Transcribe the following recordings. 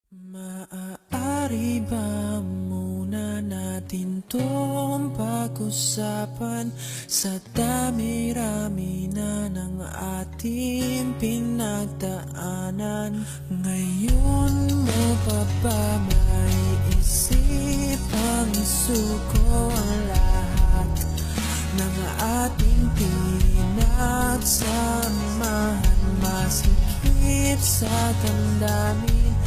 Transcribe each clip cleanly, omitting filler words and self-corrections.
Maaari ba muna natin tong pag-usapan sa dami-rami na ng ating pinagdaanan? Ngayon mo pa ba maiisip ang isuko ang lahat ng ating pinagsamahan? Masikip sa damdamin,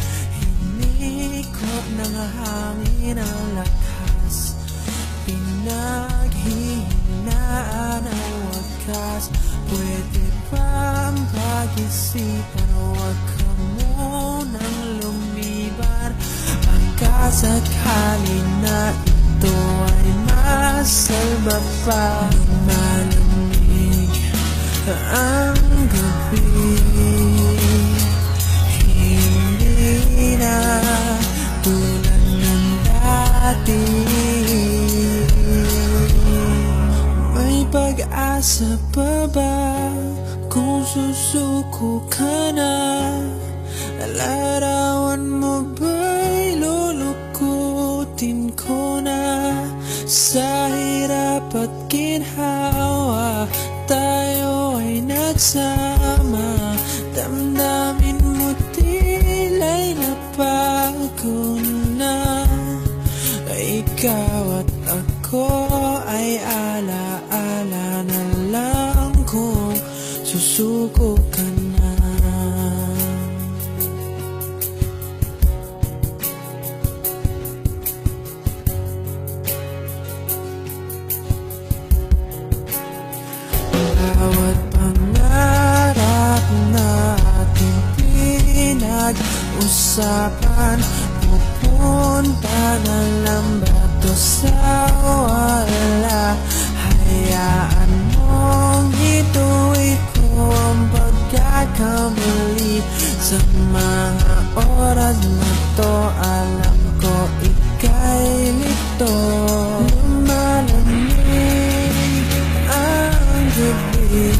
ikot ng hangin ang lakas, pinaghihinaan ang wakas. Pwede bang pag-isipan, huwag ka munang lumibar? Pagkasakali na ito ay masalba pa, malamig ang gabi. Tulad ng dati, may pag-asa pa ba kung susuko ka na? Larawan mo ba'y lulukutin ko na? Sa hirap at ginhawa, tayo ay nagsama. Damdamin mo tila'y nabago na. Ikaw at ako ay ala-ala na lang kung susuko ka na. Bawat pangarap natin pinag-usapan, pupunta na lang ba to sa wala? Hayaan mong ituloy ko ang pagkakamali. Sa mga oras na to, alam ko ika'y lito. Lumalamig ang gabi,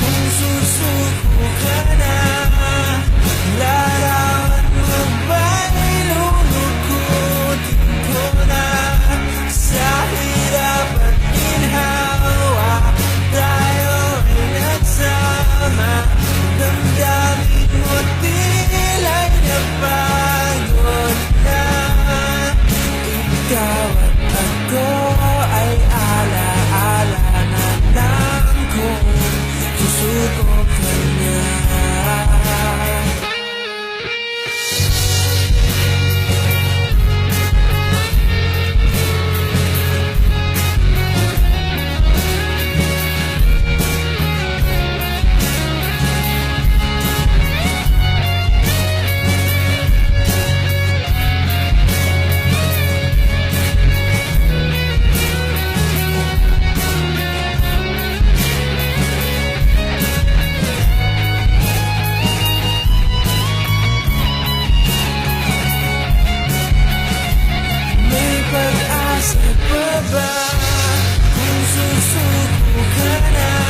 kung susuko ka na?